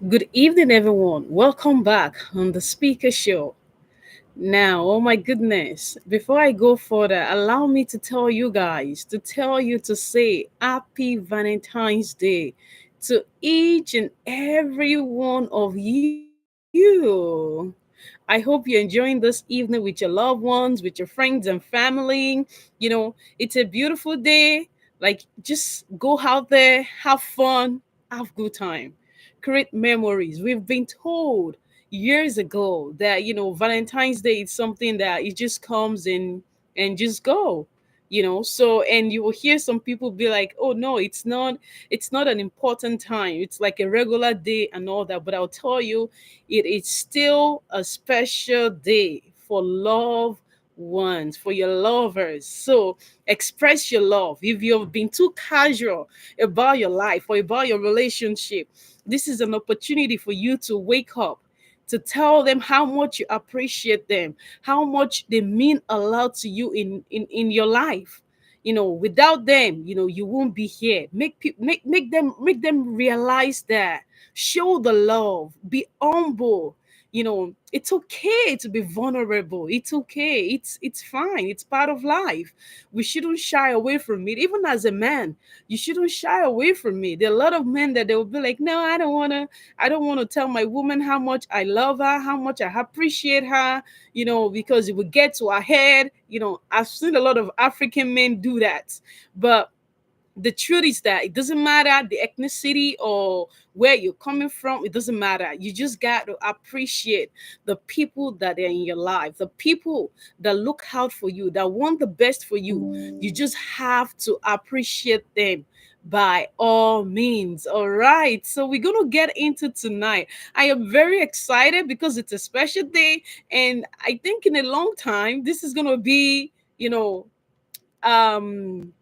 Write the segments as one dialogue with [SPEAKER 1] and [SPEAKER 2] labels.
[SPEAKER 1] Good evening, everyone. Welcome back on the Speaker Show. Now, oh my goodness, before I go further, allow me to tell you guys, to tell you to say Happy Valentine's Day to each and every one of you. I hope you're enjoying this evening with your loved ones, with your friends and family. It's a beautiful day. Like, just go out there, have fun, have good time, create memories. We've been told years ago that Valentine's Day is something that it just comes in and just go. So and you will hear some people be like, oh no, it's not an important time, it's like a regular day and all that. But I'll tell you, it is still a special day for love ones, for your lovers. So express your love. If you've been too casual about your life or about your relationship, this is an opportunity for you to wake up, to tell them how much you appreciate them, how much they mean a lot to you in your life. Without them, you won't be here. Make them realize that. Show the love. Be humble. It's okay to be vulnerable. It's okay. It's fine. It's part of life. We shouldn't shy away from it. Even as a man, you shouldn't shy away from it. There are a lot of men that they will be like, no, I don't want to tell my woman how much I love her, how much I appreciate her, because it will get to her head. I've seen a lot of African men do that. But the truth is that it doesn't matter the ethnicity or where you're coming from. It doesn't matter. You just got to appreciate the people that are in your life, the people that look out for you, that want the best for you. You just have to appreciate them by all means. All right, so we're gonna get into tonight. I am very excited because it's a special day, and I think in a long time this is gonna be, um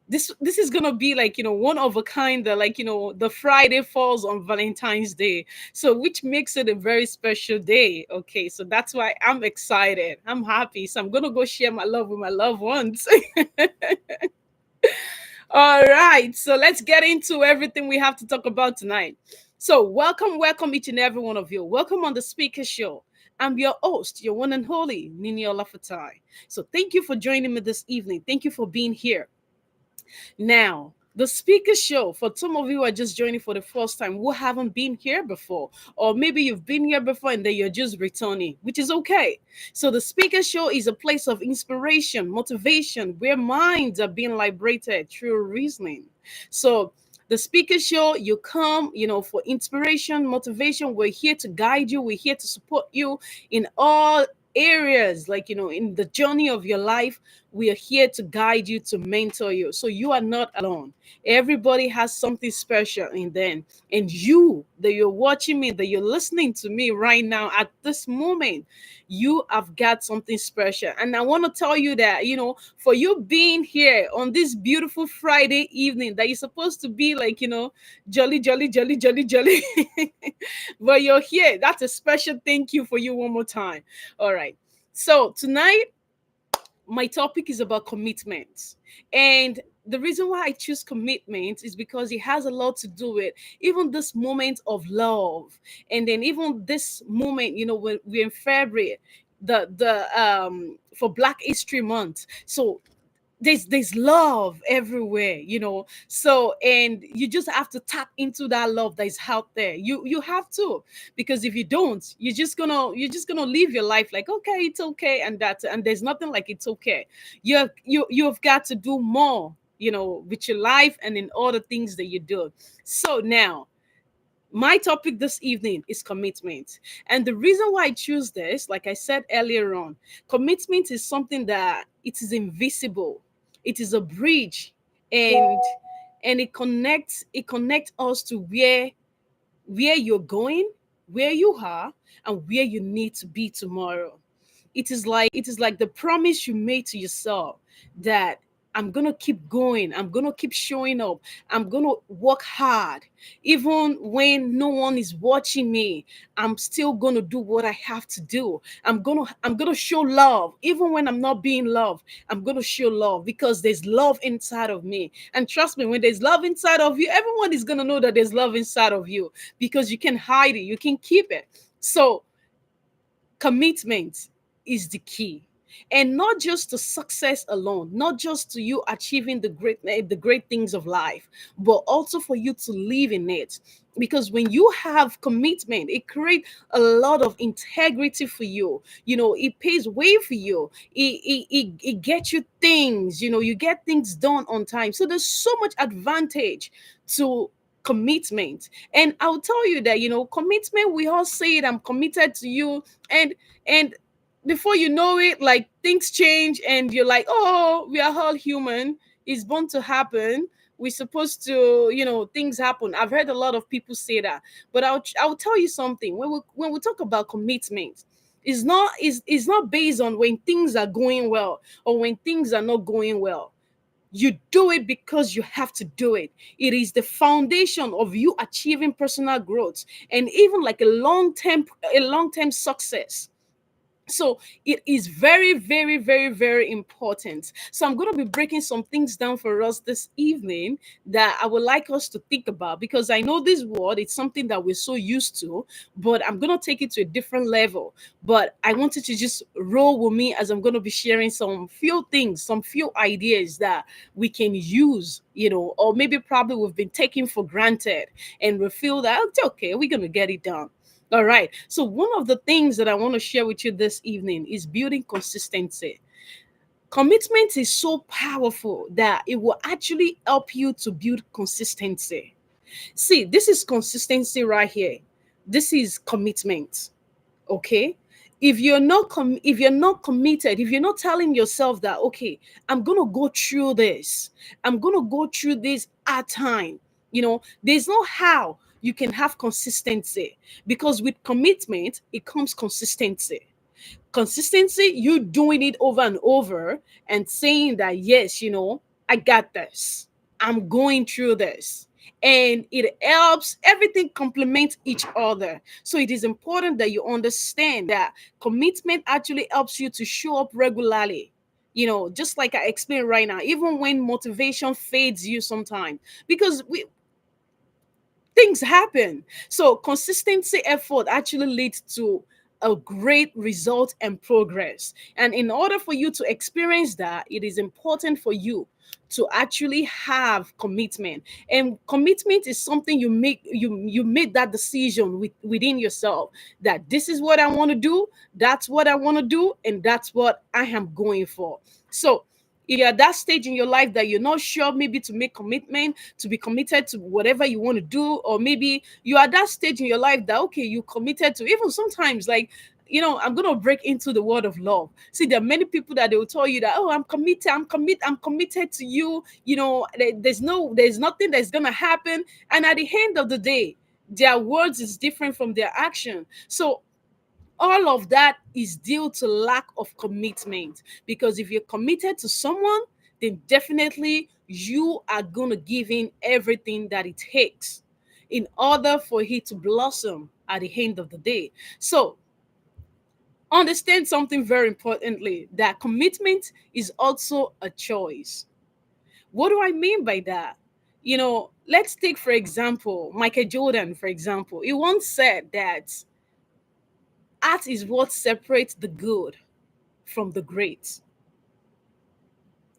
[SPEAKER 1] this is gonna be like, one of a kind, that, like, the Friday falls on Valentine's Day, so which makes it a very special day. Okay, so that's why I'm excited, I'm happy, so I'm gonna go share my love with my loved ones. All right, so let's get into everything we have to talk about tonight. So welcome each and every one of you. Welcome on the Speaker Show. I'm your host, your one and holy Nini Olafatai. So thank you for joining me this evening. Thank you for being here. Now, the speaker show, for some of you who are just joining for the first time, who haven't been here before, or maybe you've been here before and then you're just returning, which is okay. So, the speaker show is a place of inspiration, motivation, where minds are being liberated through reasoning. So, the speaker show, you come, for inspiration, motivation. We're here to guide you, we're here to support you in all areas, like, in the journey of your life. We are here to guide you, to mentor you, so you are not alone. Everybody has something special in them, and you, that you're watching me, that you're listening to me right now at this moment, you have got something special. And I want to tell you that, for you being here on this beautiful Friday evening, that you're supposed to be like, jolly, jolly, jolly, jolly, jolly, but you're here. That's a special thank you for you one more time. All right. So tonight, my topic is about commitment. And the reason why I choose commitment is because it has a lot to do with even this moment of love. And then even this moment, when we're in February, the for Black History Month. So there's love everywhere, so, and you just have to tap into that love that is out there. You have to, because if you don't, you're just gonna live your life like, okay, it's okay, and there's nothing like it's okay. You've got to do more, with your life and in all the things that you do. So now, my topic this evening is commitment. And the reason why I choose this, like I said earlier on, commitment is something that it is invisible. It is a bridge, and it connects us to where you're going, where you are, and where you need to be tomorrow. It is like the promise you made to yourself, that I'm going to keep going. I'm going to keep showing up. I'm going to work hard. Even when no one is watching me, I'm still going to do what I have to do. I'm going to show love even when I'm not being loved. I'm going to show love because there's love inside of me. And trust me, when there's love inside of you, everyone is going to know that there's love inside of you because you can hide it, you can keep it. So commitment is the key, and not just to success alone, not just to you achieving the great things of life, but also for you to live in it. Because when you have commitment, it creates a lot of integrity for you. It pays way for you. It gets you things. You get things done on time. So there's so much advantage to commitment. And I'll tell you that commitment, we all say it, I'm committed to you. And before you know it, like, things change and you're like, oh, we are all human, it's bound to happen. We're supposed to, things happen. I've heard a lot of people say that. But I'll tell you something. When we talk about commitment, it's not based on when things are going well or when things are not going well. You do it because you have to do it. It is the foundation of you achieving personal growth and even like a long term success. So it is very, very, very, very important. So I'm going to be breaking some things down for us this evening that I would like us to think about, because I know this word, it's something that we're so used to, but I'm going to take it to a different level. But I wanted to just roll with me as I'm going to be sharing some few things, some few ideas that we can use, or maybe probably we've been taking for granted, and we feel that it's okay, we're going to get it done. All right. So one of the things that I want to share with you this evening is building consistency. Commitment is so powerful that it will actually help you to build consistency. See, this is consistency right here. This is commitment. Okay? If you're not committed, if you're not telling yourself that, okay, I'm going to go through this. I'm going to go through this at time. There's no how you can have consistency, because with commitment it comes consistency. Consistency, you doing it over and over and saying that, yes, I got this, I'm going through this. And it helps, everything complements each other. So it is important that you understand that commitment actually helps you to show up regularly, just like I explained right now, even when motivation fades you sometimes, because things happen. So consistency effort actually leads to a great result and progress. And in order for you to experience that, it is important for you to actually have commitment. And commitment is something you made that decision within yourself, that this is what I want to do, that's what I want to do, and that's what I am going for. So if you're at that stage in your life that you're not sure, maybe to make commitment, to be committed to whatever you want to do, or maybe you are at that stage in your life that, okay, you committed to, even sometimes, like, I'm gonna break into the word of love. See, there are many people that they will tell you that, oh, I'm committed to you. There's nothing that's gonna happen, and at the end of the day, their words is different from their action. So all of that is due to lack of commitment, because if you're committed to someone, then definitely you are going to give in everything that it takes in order for it to blossom at the end of the day. So understand something very importantly, that commitment is also a choice. What do I mean by that? Let's take, for example, Michael Jordan. For example, he once said that art is what separates the good from the great.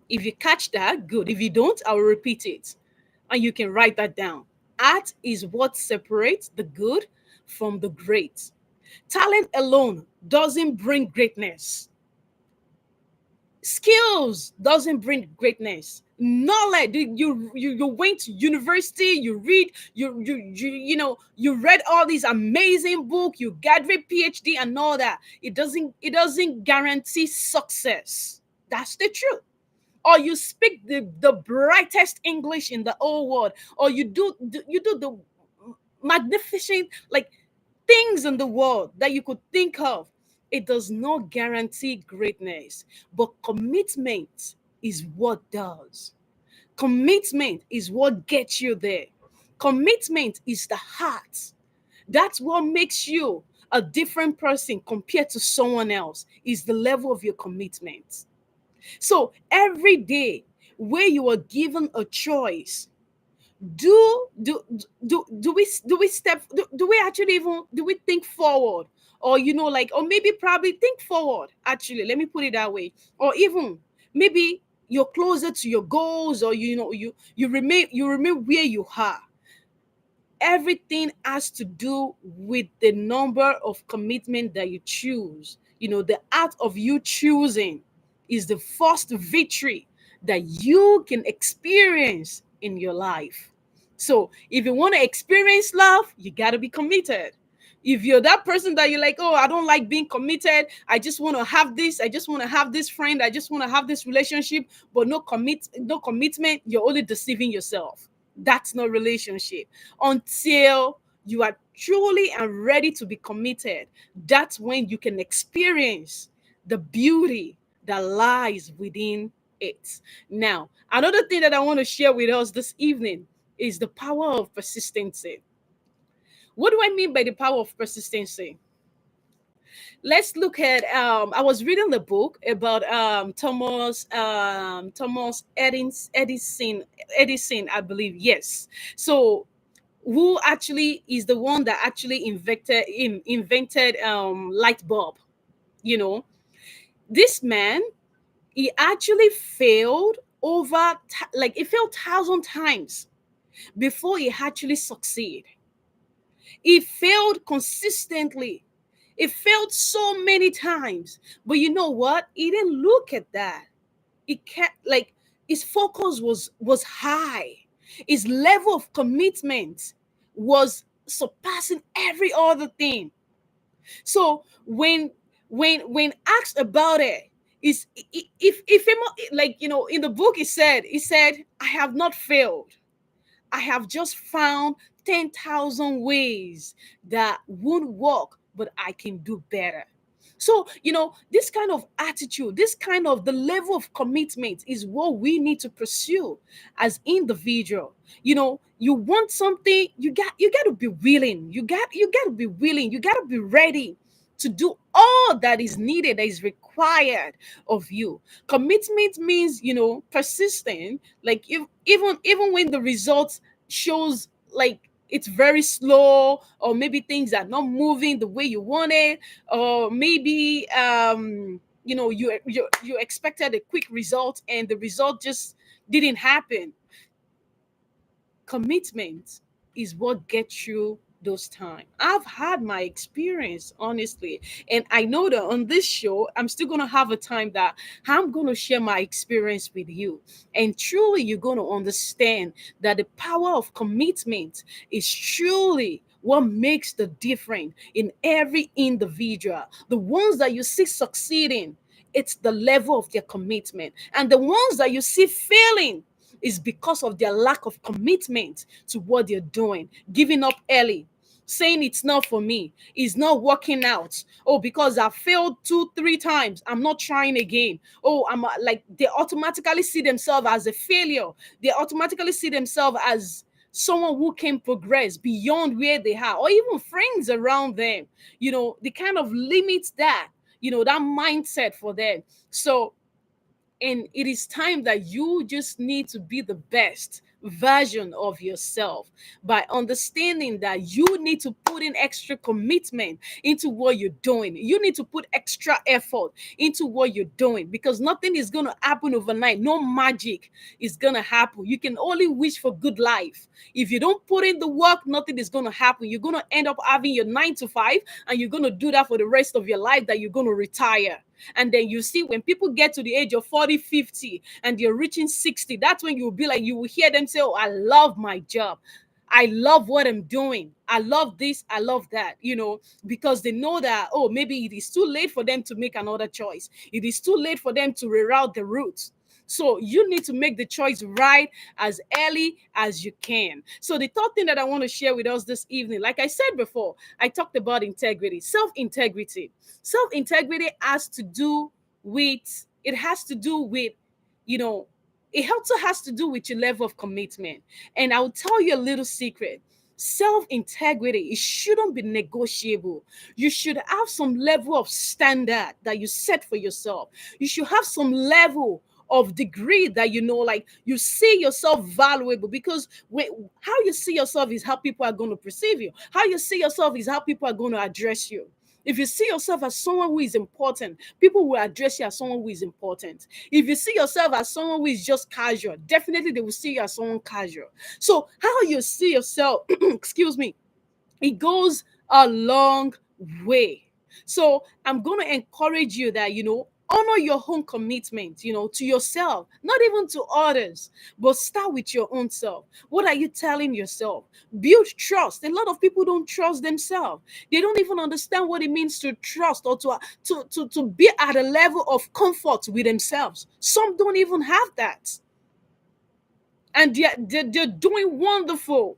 [SPEAKER 1] If you catch that, good. If you don't, I will repeat it. And you can write that down. Art is what separates the good from the great. Talent alone doesn't bring greatness. Skills doesn't bring greatness. Knowledge, you went to university, you read, you read all these amazing books, you graduate PhD and all that. It doesn't guarantee success. That's the truth. Or you speak the brightest English in the whole world, or you do the magnificent, like, things in the world that you could think of. It does not guarantee greatness, but commitment is what does. Commitment is what gets you there. Commitment is the heart. That's what makes you a different person compared to someone else, is the level of your commitment. So every day where you are given a choice, do we step, do we actually even, do we think forward, or like, or maybe probably think forward, actually, let me put it that way, or even maybe you're closer to your goals, or you remain where you are. Everything has to do with the number of commitment that you choose. The art of you choosing is the first victory that you can experience in your life. So if you want to experience love, you got to be committed. If you're that person that you're like, oh, I don't like being committed, I just want to have this, I just want to have this friend, I just want to have this relationship, but no commitment, you're only deceiving yourself. That's not relationship. Until you are truly and ready to be committed, that's when you can experience the beauty that lies within it. Now, another thing that I want to share with us this evening is the power of persistency. What do I mean by the power of persistency? Let's look at, I was reading the book about Thomas Edison, I believe. Yes. So who actually is the one that actually invented light bulb. you know this man, he actually failed like he failed 1,000 times before he actually succeed. He failed consistently. He failed so many times, but you know what, he didn't look at that. He kept, like, his focus was high. His level of commitment was surpassing every other thing. So when asked about it, is if him, like, in the book, he said, I have not failed. I have just found 10,000 ways that won't work, but I can do better. So, this kind of attitude, this kind of the level of commitment is what we need to pursue as individual. You want something, you got to be willing. You got to be willing. You got to be ready to do all that is needed, that is required of you. Commitment means, persistent, like, if, even when the results shows, like, it's very slow, or maybe things are not moving the way you want it, or maybe you expected a quick result and the result just didn't happen. Commitment is what gets you those time. I've had my experience, honestly, and I know that on this show I'm still going to have a time that I'm going to share my experience with you, and truly you're going to understand that the power of commitment is truly what makes the difference in every individual. The ones that you see succeeding, it's the level of their commitment, and the ones that you see failing is because of their lack of commitment to what they're doing, giving up early, saying it's not for me, it's not working out. Oh, because I failed 2 3 times, I'm not trying again. Oh, like, they automatically see themselves as a failure. They automatically see themselves as someone who can progress beyond where they are, or even friends around them. They kind of limit that mindset for them. So, and it is time that you just need to be the best version of yourself by understanding that you need to put in extra commitment into what you're doing. You need to put extra effort into what you're doing, because nothing is going to happen overnight. No magic is going to happen. You can only wish for good life. If you don't put in the work, nothing is going to happen. You're going to end up having your 9 to 5, and you're going to do that for the rest of your life, that you're going to retire. And then you see, when people get to the age of 40, 50, and they're reaching 60, that's when you'll be like, you will hear them say, oh, I love my job. I love what I'm doing. I love this. I love that, because they know that, oh, maybe it is too late for them to make another choice. It is too late for them to reroute the routes. So you need to make the choice right as early as you can. So the third thing that I want to share with us this evening, like I said before, I talked about integrity, self-integrity. Self-integrity has to do with you know, it also has to do with your level of commitment. And I'll tell you a little secret. Self integrity, it shouldn't be negotiable. You should have some level of standard that you set for yourself. You should have some level of degree that like you see yourself valuable, because how you see yourself is how people are going to perceive you. How you see yourself is how people are going to address you. If you see yourself as someone who is important, people will address you as someone who is important. If you see yourself as someone who is just casual, definitely they will see you as someone casual. So how you see yourself, excuse me, it goes a long way. So I'm going to encourage you that, honor your own commitment, to yourself, not even to others, but start with your own self. What are you telling yourself? Build trust. A lot of people don't trust themselves. They don't even understand what it means to trust, or to be at a level of comfort with themselves. Some don't even have that. And they're doing wonderful.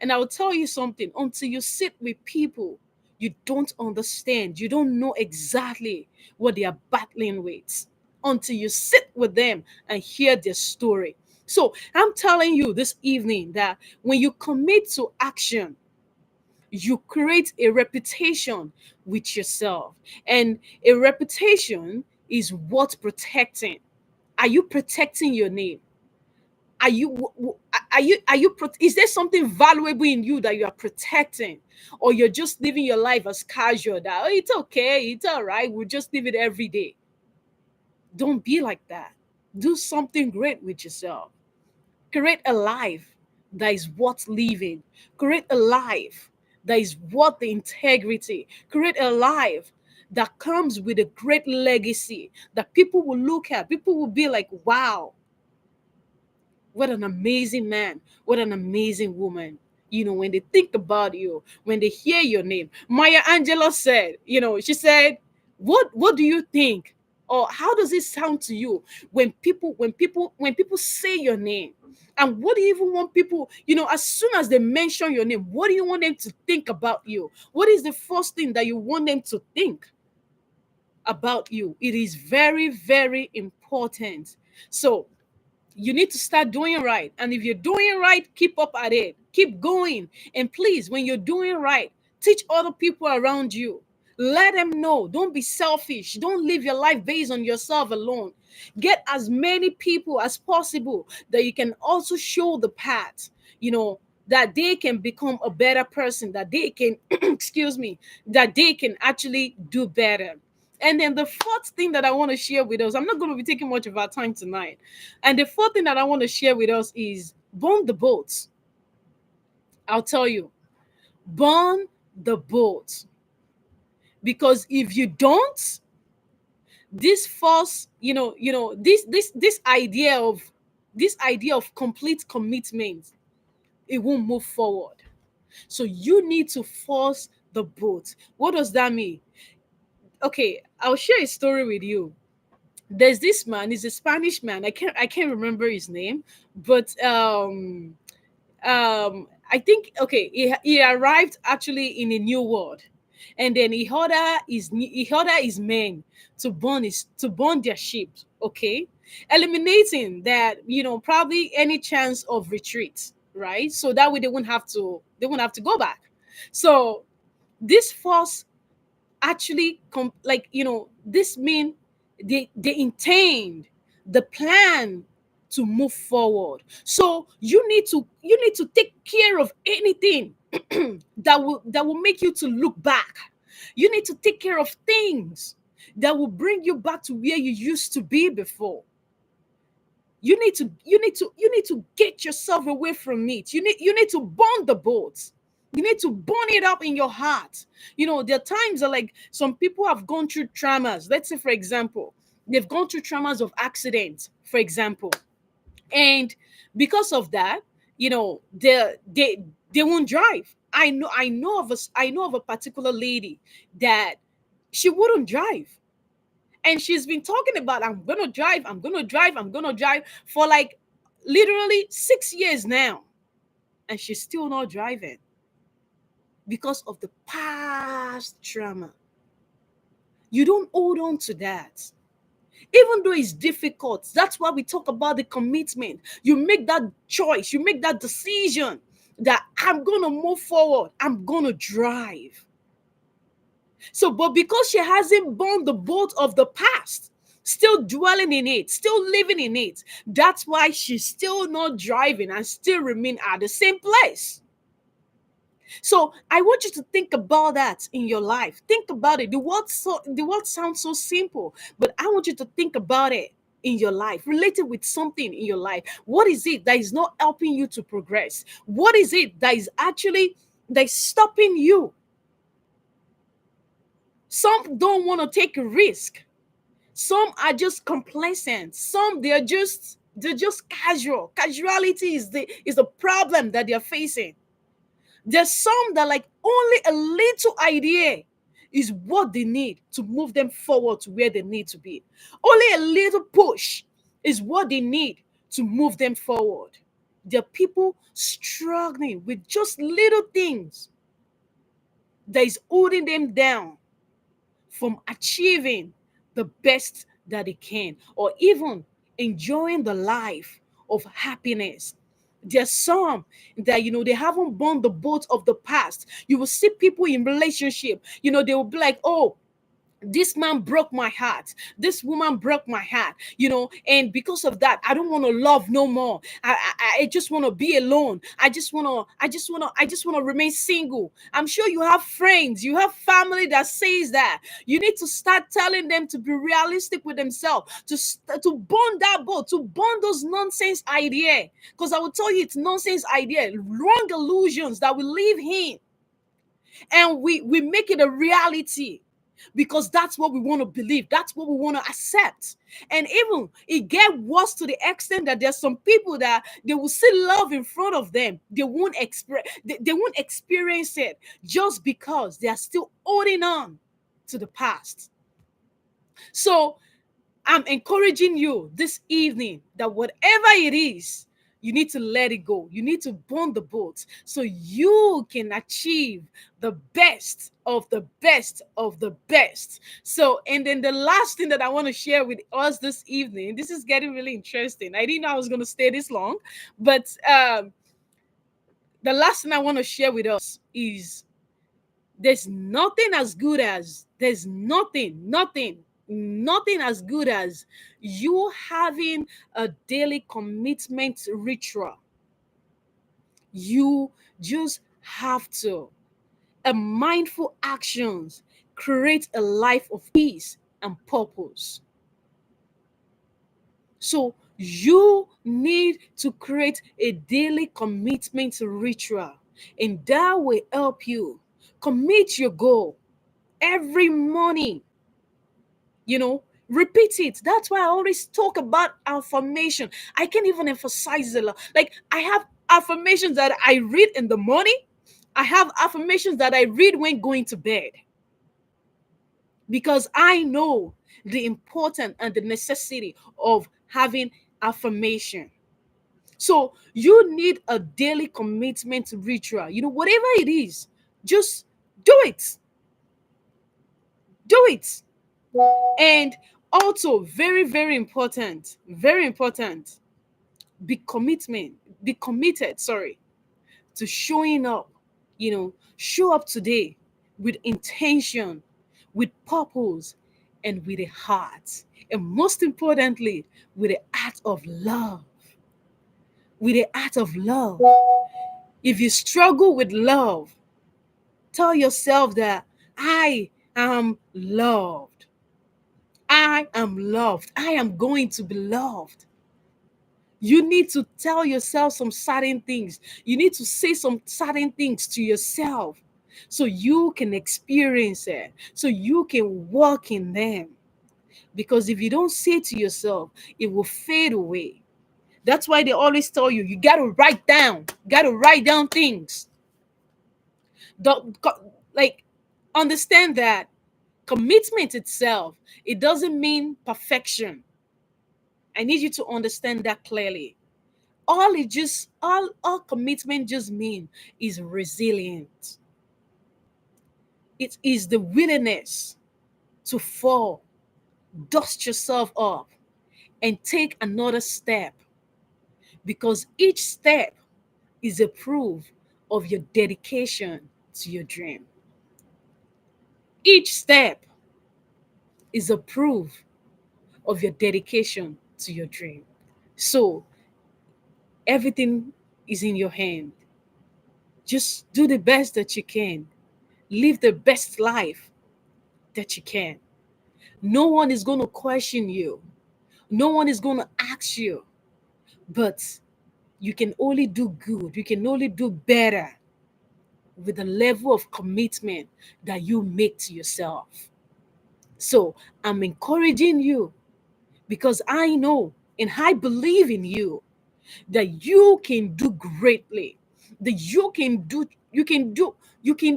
[SPEAKER 1] And I'll tell you something, until you sit with people you don't understand, you don't know exactly what they are battling with, until you sit with them and hear their story. So I'm telling you this evening that when you commit to action, you create a reputation with yourself. And a reputation is what protecting. Are you protecting your name? Is there something valuable in you that you are protecting, or you're just living your life as casual, that it's okay, it's all right, we'll just live it every day? Don't be like that. Do something great with yourself. Create a life that is worth living. Create a life that is worth the integrity. Create a life that comes with a great legacy that people will look at. People will be like, wow, what an amazing man, what an amazing woman. When they think about you, when they hear your name. Maya Angelou said, she said, what do you think? Or how does it sound to you when people say your name? And what do you even want people, as soon as they mention your name, what do you want them to think about you? What is the first thing that you want them to think about you? It is very, very important. So you need to start doing right. And if you're doing right, keep up at it. Keep going. And please, when you're doing right, teach other people around you. Let them know. Don't be selfish. Don't live your life based on yourself alone. Get as many people as possible that you can also show the path, that they can become a better person, that they can, excuse me, that they can actually do better. And then the fourth thing that I want to share with us, I'm not going to be taking much of our time tonight. And the fourth thing that I want to share with us is burn the boats. I'll tell you, burn the boat. Because if you don't, this false, this idea of complete commitment, it won't move forward. So you need to force the boat. What does that mean? Okay, I'll share a story with you. There's this man, he's a Spanish man. I can't remember his name, but I think, okay, he arrived actually in a new world, and then he ordered his men to burn their ships, okay, eliminating that, probably any chance of retreat, right? So that way they won't have to go back. So this force actually this mean they intend the plan to move forward. So you need to take care of anything that will make you to look back. You need to take care of things that will bring you back to where you used to be before. You need to get yourself away from it. You need to burn the boat. You need to burn it up in your heart. There are times that, like, some people have gone through traumas. Let's say, for example, they've gone through traumas of accidents, for example. And because of that, they won't drive. I know of a particular lady that she wouldn't drive. And she's been talking about, I'm gonna drive for like literally 6 years now. And she's still not driving because of the past trauma. You don't hold on to that. Even though it's difficult. That's why we talk about the commitment. You make that choice, you make that decision that I'm going to move forward, I'm going to drive. So, but because she hasn't burned the boat of the past, still dwelling in it, still living in it, that's why she's still not driving and still remain at the same place. So I want you to think about that in your life. Think about it. The word sounds so simple, but I want you to think about it in your life. Relate it with something in your life. What is it that is not helping you to progress? What is it that is actually that is stopping you? Some don't want to take a risk. Some are just complacent. Some they're just casual. Casuality is the problem that they're facing. There's some that like only a little idea is what they need to move them forward to where they need to be. Only a little push is what they need to move them forward. There are people struggling with just little things that is holding them down from achieving the best that they can, or even enjoying the life of happiness. There's some that they haven't borne the boat of the past. You will see people in relationship, they will be like, oh, this man broke my heart, this woman broke my heart, and because of that I don't want to love no more. I just want to be alone. I just want to remain single. I'm sure you have friends, you have family that says that. You need to start telling them to be realistic with themselves, to burn that boat, to burn those nonsense idea, because I will tell you it's nonsense idea, wrong illusions that we live in, and we make it a reality because that's what we want to believe, that's what we want to accept. And even it get worse to the extent that there's some people that they will see love in front of them, they won't experience it just because they are still holding on to the past. So I'm encouraging you this evening that whatever it is, you need to let it go. You need to burn the boat so you can achieve the best of the best of the best. So, and then the last thing that I want to share with us this evening, this is getting really interesting. I didn't know I was going to stay this long, but the last thing I want to share with us is there's nothing as good as you having a daily commitment ritual. You just have to. A mindful actions create a life of peace and purpose. So you need to create a daily commitment ritual, and that will help you commit your goal every morning. Repeat it. That's why I always talk about affirmation. I can't even emphasize it a lot. Like, I have affirmations that I read in the morning, I have affirmations that I read when going to bed, because I know the importance and the necessity of having affirmation. So you need a daily commitment ritual. Whatever it is, just do it. Do it. And also, very, very important, very important, be committed, sorry, to showing up. Show up today with intention, with purpose, and with a heart. And most importantly, with a heart of love. With a heart of love. If you struggle with love, tell yourself that I am loved. I am loved. I am going to be loved. You need to tell yourself some certain things. You need to say some certain things to yourself so you can experience it, so you can walk in them. Because if you don't say it to yourself, it will fade away. That's why they always tell you got to write down things. Like, understand that commitment itself, it doesn't mean perfection. I need you to understand that clearly. All commitment just mean is resilient. It is the willingness to fall, dust yourself off, and take another step, because each step is a proof of your dedication to your dream. Each step is a proof of your dedication to your dream. So everything is in your hand. Just do the best that you can. Live the best life that you can. No one is going to question you. No one is going to ask you. But you can only do good. You can only do better with the level of commitment that you make to yourself. So I'm encouraging you, because I know and I believe in you that you can do greatly, that you can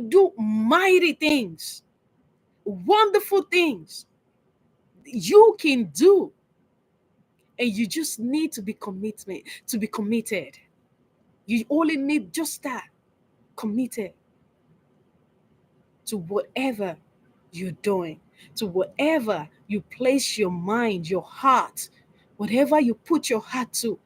[SPEAKER 1] do mighty things, wonderful things you can do. And you just need to be committed. You only need just that, committed to whatever you're doing, to whatever you place your mind, your heart, whatever you put your heart to.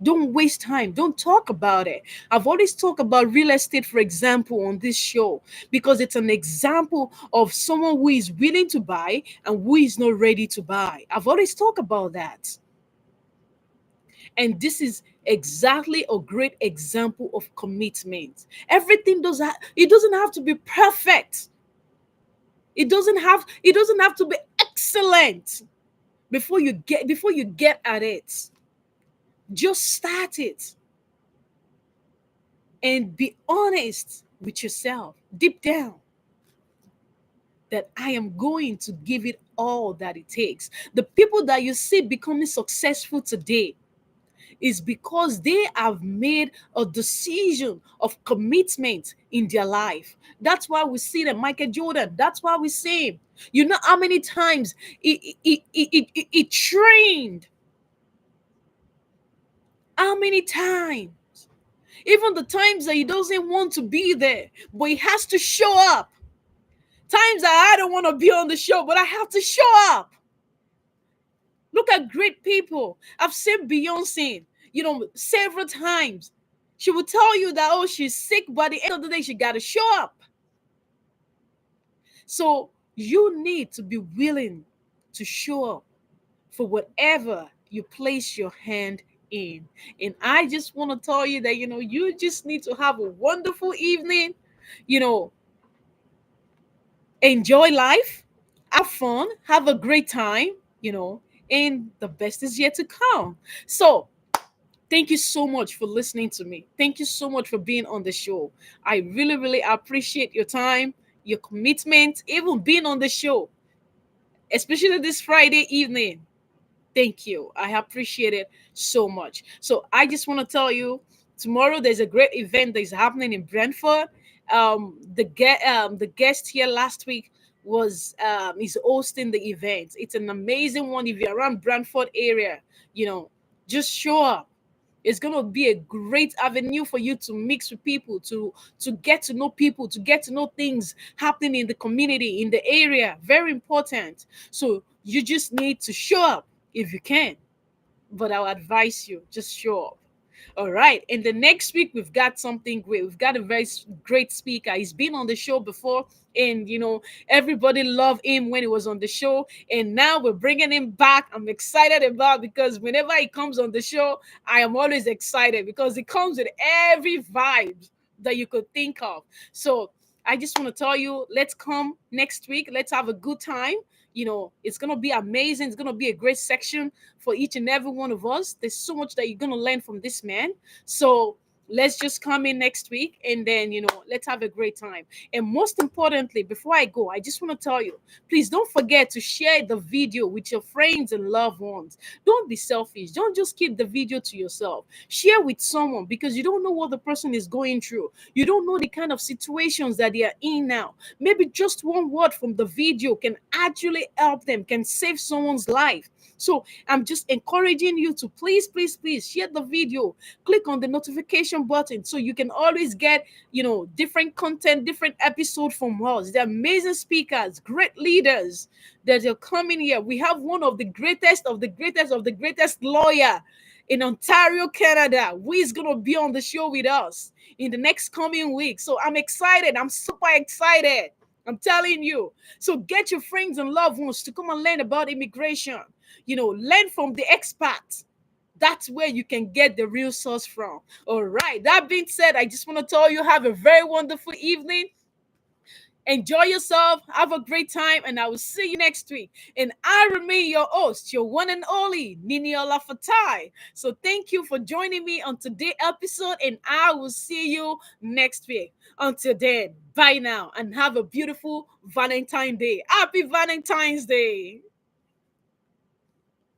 [SPEAKER 1] Don't waste time. Don't talk about it. I've always talked about real estate, for example, on this show, because it's an example of someone who is willing to buy and who is not ready to buy. I've always talked about that. And this is exactly a great example of commitment. Everything it doesn't have to be perfect. It doesn't have to be excellent before you get at it. Just start it and be honest with yourself deep down that I am going to give it all that it takes. The people that you see becoming successful today is because they have made a decision of commitment in their life. That's why we see them, Michael Jordan. That's why we see him. You know how many times he trained? How many times? Even the times that he doesn't want to be there, but he has to show up. Times that I don't want to be on the show, but I have to show up. Look at great people. I've seen Beyonce, several times. She will tell you that, oh, she's sick, but at the end of the day, she got to show up. So you need to be willing to show up for whatever you place your hand in. And I just want to tell you that, you just need to have a wonderful evening, you know, enjoy life, have fun, have a great time, and the best is yet to come. So, thank you so much for listening to me. Thank you so much for being on the show. I really, really appreciate your time, your commitment, even being on the show, especially this Friday evening. Thank you. I appreciate it so much. So I just want to tell you, tomorrow there's a great event that is happening in Brentford. The guest here last week was is hosting the event. It's an amazing one. If you're around Brentford area, just show up. It's gonna be a great avenue for you to mix with people, to get to know people, to get to know things happening in the community, in the area. Very important. So you just need to show up if you can. But I'll advise you, just show up. All right. And the next week, we've got something great. We've got a very great speaker. He's been on the show before, and everybody loved him when he was on the show. And now we're bringing him back. I'm excited about, because whenever he comes on the show, I am always excited because he comes with every vibe that you could think of. So I just want to tell you, let's come next week. Let's have a good time. It's going to be amazing. It's going to be a great section for each and every one of us. There's so much that you're going to learn from this man. So let's just come in next week, and then let's have a great time. And most importantly, before I go, I just want to tell you, please don't forget to share the video with your friends and loved ones. Don't be selfish. Don't just keep the video to yourself. Share with someone, because you don't know what the person is going through. You don't know the kind of situations that they are in now. Maybe just one word from the video can actually help them, can save someone's life. So I'm just encouraging you to please, please, please share the video, click on the notification button so you can always get, different content, different episode from us. They're amazing speakers, great leaders that are coming here. We have one of the greatest of the greatest of the greatest lawyer in Ontario, Canada, who is going to be on the show with us in the next coming week. So I'm excited. I'm super excited. I'm telling you. So get your friends and loved ones to come and learn about immigration. Learn from the experts. That's where you can get the real source from. All right. That being said, I just want to tell you, have a very wonderful evening. Enjoy yourself. Have a great time. And I will see you next week. And I remain your host, your one and only, Nini Olafatai. So thank you for joining me on today's episode. And I will see you next week. Until then, bye now and have a beautiful Valentine's Day. Happy Valentine's Day.